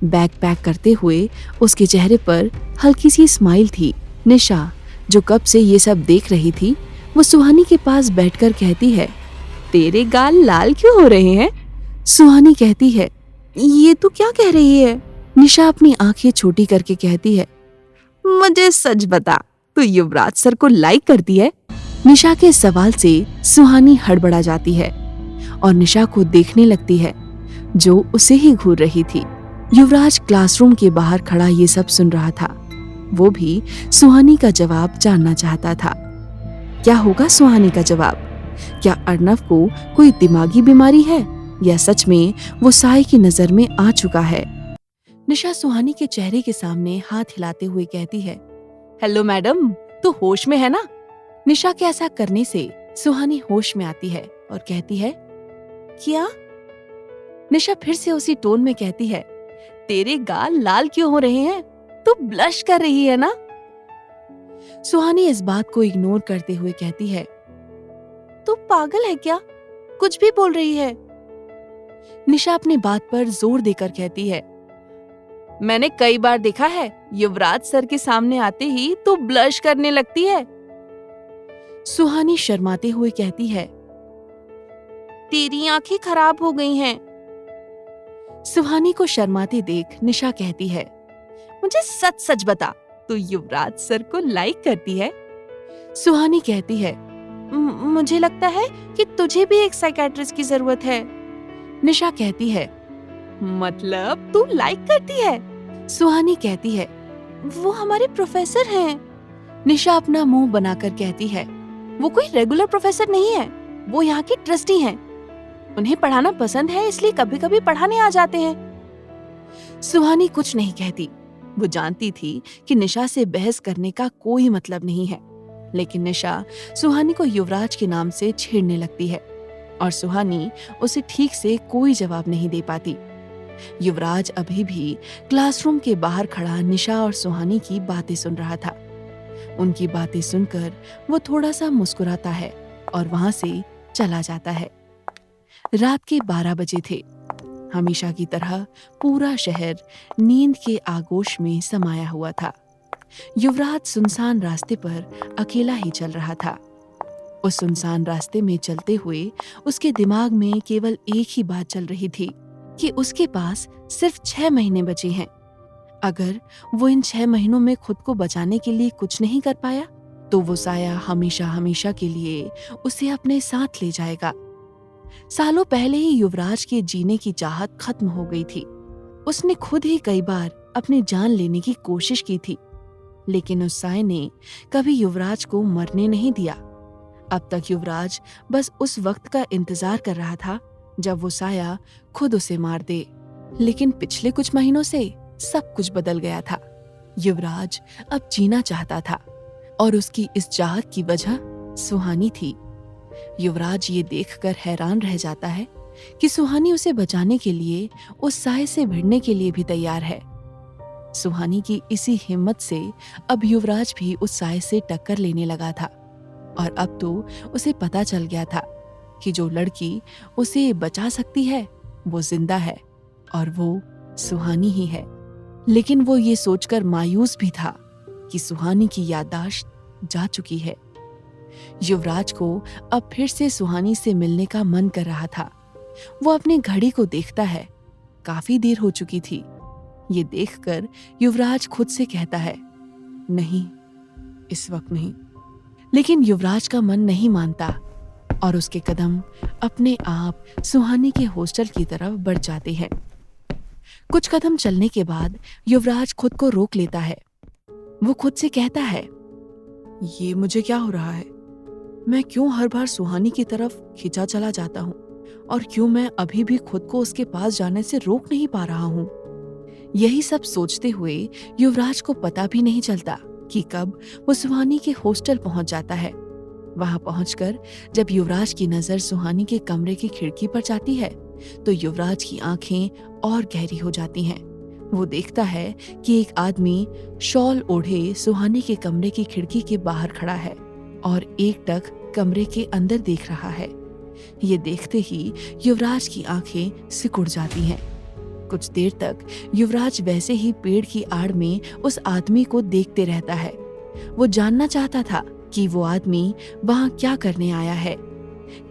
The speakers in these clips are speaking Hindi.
बैग पैक करते हुए उसके चेहरे पर हल्की सी स्माइल थी। निशा, जो कब से ये सब देख रही थी, वो सुहानी के पास बैठकर कहती है, तेरे गाल लाल क्यों हो रहे हैं? सुहानी कहती है, ये तू क्या कह रही है? निशा अपनी आंखें छोटी करके कहती है, मुझे सच बता, तू युवराज सर को लाइक करती है? निशा के सवाल से सुहानी हड़बड़ा जाती है और निशा को देखने लगती है, जो उसे ही घूर रही थी। युवराज क्लासरूम के बाहर खड़ा ये सब सुन रहा था। वो भी सुहानी का जवाब जानना चाहता था। क्या होगा सुहानी का जवाब? क्या अर्नव को कोई दिमागी बीमारी है या सच में वो साय की नजर में आ चुका है? निशा सुहानी के चेहरे के सामने हाथ हिलाते हुए कहती है, हेलो मैडम, तू होश में है ना? निशा के ऐसा करने से सुहानी होश में आती है और कहती है, क्या? निशा फिर से उसी टोन में कहती है, तेरे गाल लाल क्यों हो रहे हैं? तू ब्लश कर रही है ना? सुहानी इस बात को इग्नोर करते हुए कहती है, तू पागल है क्या? कुछ भी बोल रही है। निशा अपनी बात पर जोर देकर कहती है, मैंने कई बार देखा है, युवराज सर के सामने आते ही तू ब्लश करने लगती है। सुहानी शर्माते हुए कहती है, तेरी आंखें खराब हो गई हैं। सुहानी को शर्माते देख निशा कहती है, मुझे सच सच बता, तू युवराज सर को लाइक करती है? सुहानी कहती है, मुझे लगता है कि तुझे भी एक साइकियाट्रिस्ट की जरूरत है। निशा कहती है, मतलब तू लाइक करती है? सुहानी कहती है, वो हमारे प्रोफेसर हैं। निशा अपना मुंह बनाकर कहती है, वो कोई रेगुलर प्रोफेसर नहीं है, वो यहाँ की ट्रस्टी हैं। उन्हें पढ़ाना पसंद है, इसलिए कभी कभी पढ़ाने आ जाते हैं। सुहानी कुछ नहीं कहती। वो जानती थी कि निशा से बहस करने का कोई मतलब नहीं है, लेकिन निशा सुहानी को युवराज के नाम से छेड़ने लगती है और सुहानी उसे ठीक से कोई जवाब नहीं दे पाती। युवराज अभी भी क्लासरूम के बाहर खड़ा निशा और सुहानी की बातें सुन रहा था। उनकी बातें सुनकर वो थोड़ा सा मुस्कुराता है और वहां से चला जाता है। रात के 12 बजे थे। हमेशा की तरह पूरा शहर नींद के आगोश में समाया हुआ था। युवराज सुनसान रास्ते पर अकेला ही चल रहा था। उस सुनसान रास्ते में चलते हुए उसके दिमाग में केवल एक ही बात चल रही थी कि उसके पास सिर्फ 6 महीने बचे हैं। अगर वो इन 6 महीनों में खुद को बचाने के लिए कुछ नहीं कर पाया, तो वो साया हमेशा हमेशा के लिए उसे अपने साथ ले जाएगा। सालों पहले ही युवराज के जीने की चाहत खत्म हो गई थी। उसने खुद ही कई बार अपनी जान लेने की कोशिश की थी, लेकिन उस साय ने कभी युवराज को मरने नहीं दिया। अब तक युवराज बस उस वक्त का इंतजार कर रहा था जब वो साया खुद उसे मार दे। लेकिन पिछले कुछ महीनों से सब कुछ बदल गया था। युवराज अब जीना चाहता था और उसकी इस चाहत की वजह सुहानी थी। युवराज ये देखकर हैरान रह जाता है कि सुहानी उसे बचाने के लिए उस साय से भिड़ने के लिए भी तैयार है। सुहानी की इसी हिम्मत से अब युवराज भी उस साय से टक्कर लेने लगा था और अब तो उसे पता चल गया था कि जो लड़की उसे बचा सकती है वो जिंदा है और वो सुहानी ही है। लेकिन वो ये सोचकर मायूस भी था कि सुहानी की याददाश्त जा चुकी है। युवराज को अब फिर से सुहानी से मिलने का मन कर रहा था। वो अपनी घड़ी को देखता है, काफी देर हो चुकी थी। ये देखकर युवराज खुद से कहता है, नहीं, इस वक्त नहीं। लेकिन युवराज का मन नहीं मानता और उसके कदम अपने आप सुहानी के हॉस्टल की तरफ बढ़ जाते हैं। कुछ कदम चलने के बाद युवराज खुद को रोक लेता है। वो खुद से कहता है, ये मुझे क्या हो रहा है? मैं क्यों हर बार सुहानी की तरफ खिंचा चला जाता हूँ और क्यों मैं अभी भी खुद को उसके पास जाने से रोक नहीं पा रहा हूँ? यही सब सोचते हुए युवराज को पता भी नहीं चलता कि कब वो सुहानी के हॉस्टल पहुंच जाता है। वहां पहुंचकर जब युवराज की नजर सुहानी के कमरे की खिड़की पर जाती है तो युवराज की आंखें और गहरी हो जाती हैं। वो देखता है कि एक आदमी शॉल ओढ़े सुहानी के कमरे की खिड़की के बाहर खड़ा है और एकटक कमरे के अंदर देख रहा है। ये देखते ही युवराज की आंखें सिकुड़ जाती हैं। कुछ देर तक युवराज वैसे ही पेड़ की आड़ में उस आदमी को देखते रहता है। वो जानना चाहता था कि वो आदमी वहां क्या करने आया है।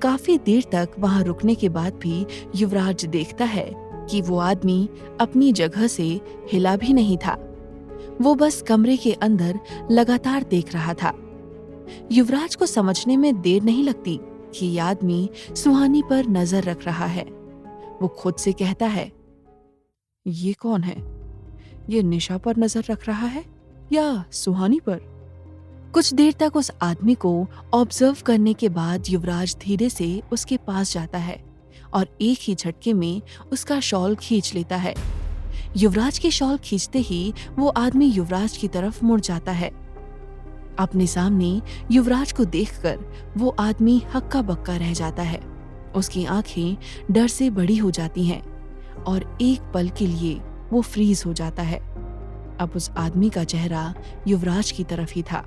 काफी देर तक वहां रुकने के बाद भी युवराज देखता है कि वो आदमी अपनी जगह से हिला भी नहीं था। वो बस कमरे के अंदर लगातार देख रहा था। युवराज को समझने में देर नहीं लगती कि ये आदमी सुहानी पर नजर रख रहा है। वो खुद से कहता है, ये कौन है? ये निशा पर नजर रख रहा है या सुहानी पर? कुछ देर तक उस आदमी को ऑब्जर्व करने के बाद युवराज धीरे से उसके पास जाता है और एक ही झटके में उसका शॉल खींच लेता है। युवराज के शॉल खींचते ही वो आदमी युवराज की तरफ मुड़ जाता है। अपने सामने युवराज को देखकर वो आदमी हक्का बक्का रह जाता है। उसकी आंखें डर से बड़ी हो जाती हैं और एक पल के लिए वो फ्रीज हो जाता है। अब उस आदमी का चेहरा युवराज की तरफ ही था।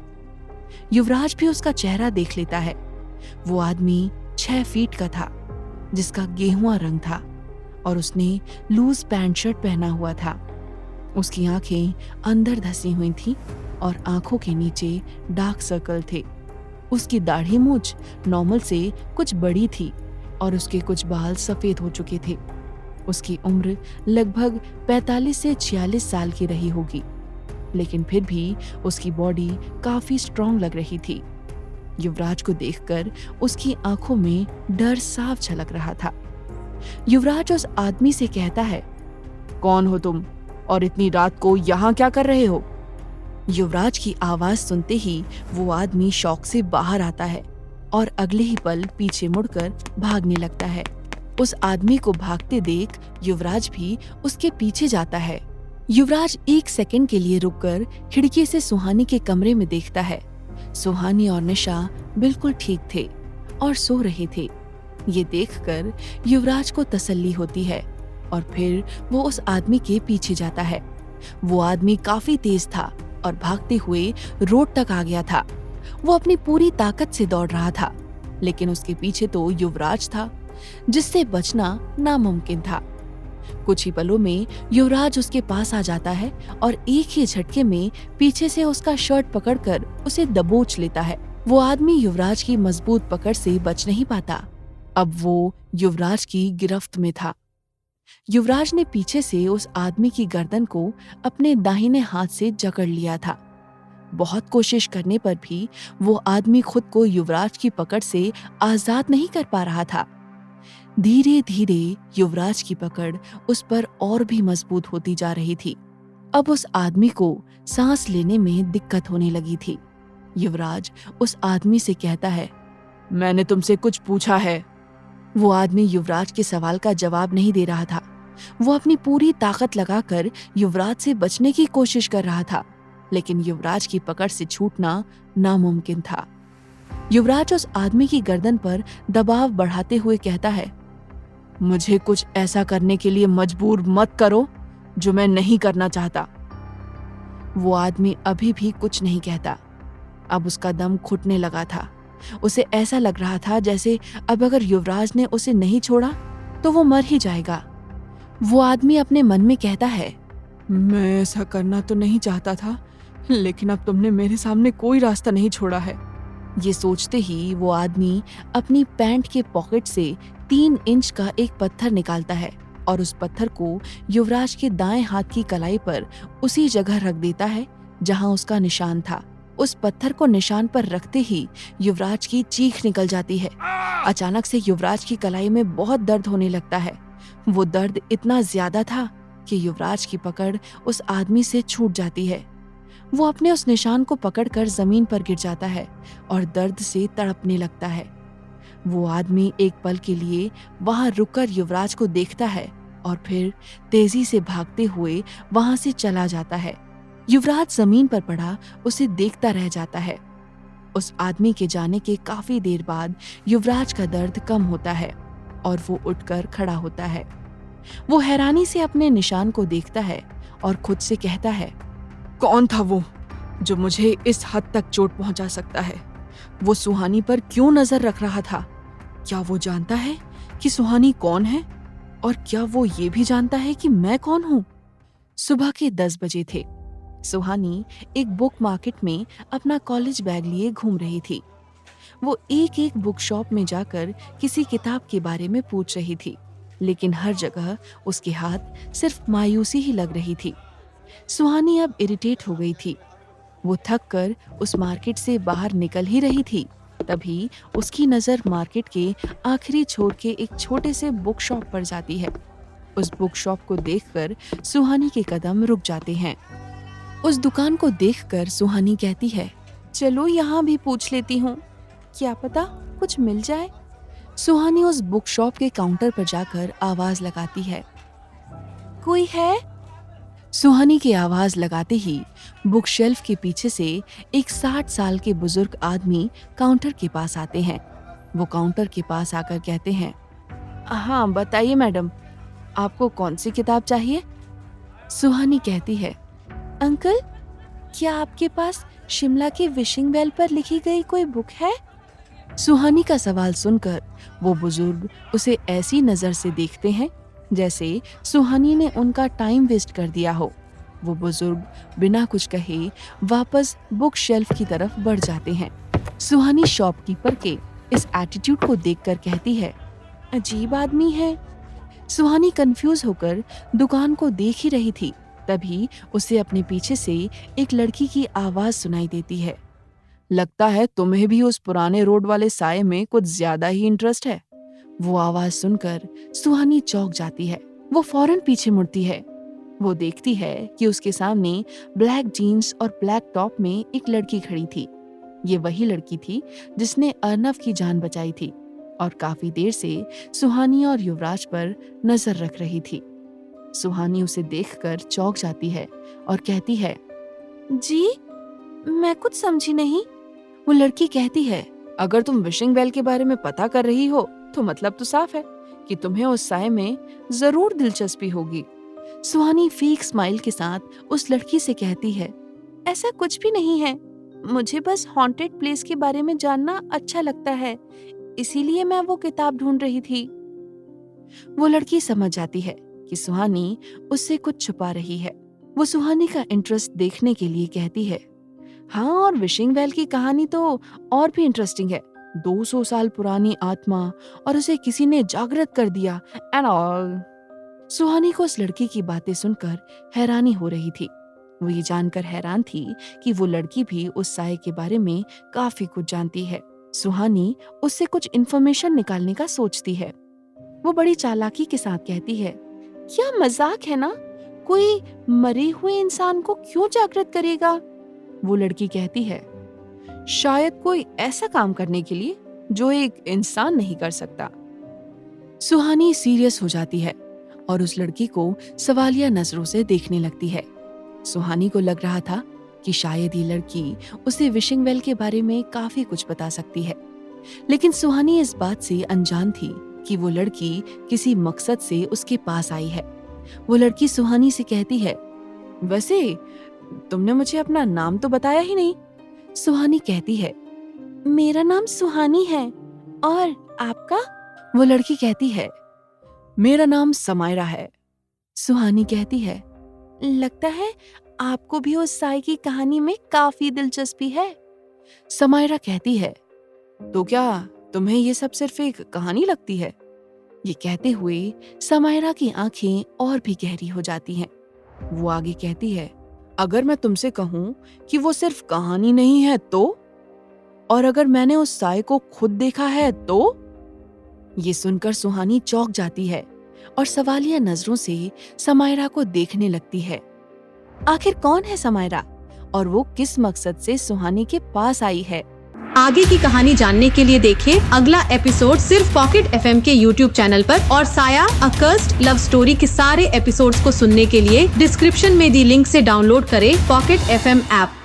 युवराज भी उसका चेहरा देख लेता है। वो आदमी 6 फीट का था, जिसका गेहुआ रंग था और उसने लूज पैंट शर्ट पहना हुआ था। उसकी आंखें अंदर धसी हुई थीं और आंखों के नीचे डार्क सर्कल थे। उसकी दाढ़ी मूंछ नॉर्मल से कुछ बड़ी थी और उसके कुछ बाल सफेद हो चुके थे। उसकी उम्र लगभग 45 से 46 साल की रही होगी, लेकिन फिर भी उसकी बॉडी काफी स्ट्रांग लग रही थी। युवराज को देखकर उसकी आंखों में डर साफ झलक रहा था। युवराज उस आदमी से कहता है, कौन हो तुम और इतनी रात को यहाँ क्या कर रहे हो? युवराज की आवाज सुनते ही वो आदमी शॉक से बाहर आता है और अगले ही पल पीछे मुड़कर भागने लगता है। उस आदमी को भागते देख युवराज भी उसके पीछे जाता है। युवराज 1 सेकंड के लिए रुककर खिड़की से सुहानी के कमरे में देखता है। सुहानी और निशा बिल्कुल ठीक थे और सो रहे थे। ये देखकर युवराज को तसल्ली होती है और फिर वो उस आदमी के पीछे जाता है। वो आदमी काफी तेज था और भागते हुए रोड तक आ गया था। वो अपनी पूरी ताकत से दौड़ रहा था, लेकिन उसके पीछे तो युवराज था, जिससे बचना नामुमकिन था। कुछ ही पलों में युवराज उसके पास आ जाता है और एक ही झटके में पीछे से उसका शर्ट पकड़कर उसे दबोच लेता है। वो आदमी युवराज की मजबूत पकड़ से बच नहीं पाता। अब वो युवराज की गिरफ्त में था। युवराज ने पीछे से उस आदमी की गर्दन को अपने दाहिने हाथ से जकड़ लिया था। बहुत कोशिश करने पर भी वो आदमी खुद को युवराज की पकड़ से आजाद नहीं कर पा रहा था। धीरे धीरे युवराज की पकड़ उस पर और भी मजबूत होती जा रही थी। अब उस आदमी को सांस लेने में दिक्कत होने लगी थी। युवराज उस आदमी से कहता है, मैंने तुमसे कुछ पूछा है। वो आदमी युवराज के सवाल का जवाब नहीं दे रहा था। वो अपनी पूरी ताकत लगाकर युवराज से बचने की कोशिश कर रहा था, लेकिन युवराज की पकड़ से छूटना नामुमकिन था। युवराज उस आदमी की गर्दन पर दबाव बढ़ाते हुए कहता है, मुझे कुछ ऐसा करने के लिए मजबूर मत करो जो मैं नहीं करना चाहता। वो आदमी अभी भी कुछ नहीं कहता। अब उसका दम घुटने लगा था। उसे ऐसा लग रहा था जैसे अब अगर युवराज ने उसे नहीं छोड़ा तो वो मर ही जाएगा। वो आदमी अपने मन में कहता है, मैं ऐसा करना तो नहीं चाहता था, लेकिन अब तुमने मेरे सामने कोई रास्ता नहीं छोड़ा है। ये सोचते ही वो आदमी अपनी पैंट के पॉकेट से 3 इंच का एक पत्थर निकालता है और उस पत्थर को युवराज के दाएं हाथ की कलाई पर उसी जगह रख देता है जहां उसका निशान था। उस पत्थर को निशान पर रखते ही युवराज की चीख निकल जाती है। अचानक से युवराज की कलाई में बहुत दर्द होने लगता है। वो दर्द इतना ज्यादा था कि युवराज की पकड़ उस आदमी से छूट जाती है। वो अपने उस निशान को पकड़कर जमीन पर गिर जाता है और दर्द से तड़पने लगता है। वो आदमी एक पल के लिए वहां रुककर युवराज को देखता है और फिर तेजी से भागते हुए वहां से चला जाता है। युवराज जमीन पर पड़ा उसे देखता रह जाता है। उस आदमी के जाने के काफी देर बाद युवराज का दर्द कम होता है और वो उठकर खड़ा होता है। वो हैरानी से अपने निशान को देखता है और खुद से कहता है, कौन था वो जो मुझे इस हद तक चोट पहुंचा सकता है? वो सुहानी पर क्यों नजर रख रहा था? क्या वो जानता है कि सुहानी कौन है? और क्या वो ये भी जानता है कि मैं कौन हूँ? सुबह के 10 बजे थे। सुहानी एक बुक मार्केट में अपना कॉलेज बैग लिए घूम रही थी। वो एक एक बुक शॉप में जाकर किसी किताब के बारे में पूछ रही थी, लेकिन हर जगह उसके हाथ सिर्फ मायूसी ही लग रही थी। सुहानी अब इरिटेट हो गई थी। वो थक कर उस मार्केट से बाहर निकल ही रही थी, तभी उसकी नज़र मार्केट के आखिरी छोर के एक छोटे से बुक शॉप पर जाती है। उस बुक शॉप को देखकर सुहानी के कदम रुक जाते हैं। उस दुकान को देखकर सुहानी कहती है, चलो यहाँ भी पूछ लेती हूँ, क्या पता कुछ मिल जाए। सुहानी उस बुक शॉप के काउंटर पर जाकर आवाज लगाती है, कोई है? सुहानी की आवाज लगाते ही बुक शेल्फ के पीछे से एक 60 साल के बुजुर्ग आदमी काउंटर के पास आते हैं। वो काउंटर के पास आकर कहते हैं, हाँ बताइए मैडम, आपको कौन सी किताब चाहिए? सुहानी कहती है, अंकल क्या आपके पास शिमला के विशिंग वेल पर लिखी गई कोई बुक है? सुहानी का सवाल सुनकर वो बुजुर्ग उसे ऐसी नजर से देखते हैं जैसे सुहानी ने उनका टाइम वेस्ट कर दिया हो। वो बुजुर्ग बिना कुछ कहे वापस बुक शेल्फ की तरफ बढ़ जाते हैं। सुहानी शॉपकीपर के इस एटीट्यूड को देखकर कहती है, अजीब आदमी है। सुहानी कंफ्यूज होकर दुकान को देख ही रही थी, तभी उसे अपने पीछे से एक लड़की की आवाज सुनाई देती है, लगता है तुम्हें भी उस पुराने रोड वाले साये में कुछ ज्यादा ही इंटरेस्ट है। वो आवाज सुनकर सुहानी चौंक जाती है। वो फौरन पीछे मुड़ती है। वो देखती है कि उसके सामने ब्लैक जीन्स और ब्लैक टॉप में एक लड़की खड़ी थी। ये वही लड़की थी जिसने अर्नव की जान बचाई थी और काफी देर से सुहानी और युवराज पर नजर रख रही थी। सुहानी उसे देखकर चौंक जाती है और कहती है, जी मैं कुछ समझी नहीं। वो लड़की कहती है, अगर तुम विशिंग वेल के बारे में पता कर रही हो तो मतलब तो साफ है कि तुम्हें उस साये में जरूर दिलचस्पी होगी। सुहानी फेक स्माइल के साथ उस लड़की से कहती है, ऐसा कुछ भी नहीं है, मुझे बस हॉन्टेड प्लेस के बारे में जानना अच्छा लगता है, इसीलिए मैं वो किताब ढूंढ रही थी। वो लड़की समझ जाती है कि सुहानी उससे कुछ छुपा रही है। वो सुहानी का इंटरेस्ट देखने के लिए कहती है, हाँ और विशिंग वेल की कहानी तो और भी इंटरेस्टिंग है। 200 साल पुरानी आत्मा और उसे किसी ने जागृत कर दिया एंड ऑल। सुहानी को उस लड़की की बातें सुनकर हैरानी हो रही थी। वो ये जानकर हैरान थी कि वो लड़की भी उस साये के बारे में काफी कुछ जानती है। सुहानी उससे कुछ इन्फॉर्मेशन निकालने का सोचती है। वो बड़ी चालाकी के साथ कहती है, क्या मजाक है ना, कोई मरे हुए इंसान को क्यों जागृत करेगा? वो लड़की कहती है, शायद कोई ऐसा काम करने के लिए जो एक इंसान नहीं कर सकता। सुहानी सीरियस हो जाती है और उस लड़की को सवालिया नजरों से देखने लगती है। सुहानी को लग रहा था कि शायद ये लड़की उसे विशिंग वेल के बारे में काफी कुछ बता सकती है, लेकिन सुहानी इस बात से अनजान थी कि वो लड़की किसी मकसद से उसके पास आई है। वो लड़की सुहानी से कहती है, वैसे तुमने मुझे अपना नाम तो बताया ही नहीं। सुहानी कहती है, मेरा नाम सुहानी है, और आपका? वो लड़की कहती है, मेरा नाम समायरा है। सुहानी कहती है, लगता है आपको भी उस साये की कहानी में काफी दिलचस्पी है। समायरा कहती है, तो क्या तुम्हें ये सब सिर्फ एक कहानी लगती है? ये कहते हुए समायरा की आंखें और भी गहरी हो जाती हैं। वो आगे कहती है, अगर मैं तुमसे कहूं कि वो सिर्फ कहानी नहीं है तो? और अगर मैंने उस साये को खुद देखा है तो? ये सुनकर सुहानी चौंक जाती है और सवालिया नजरों से समायरा को देखने लगती है। आखिर कौन है समायरा और वो किस मकसद से सुहानी के पास आई है? आगे की कहानी जानने के लिए देखें अगला एपिसोड सिर्फ पॉकेट FM के YouTube चैनल पर, और साया अ कर्स्ड लव स्टोरी के सारे एपिसोड्स को सुनने के लिए डिस्क्रिप्शन में दी लिंक से डाउनलोड करें पॉकेट FM ऐप।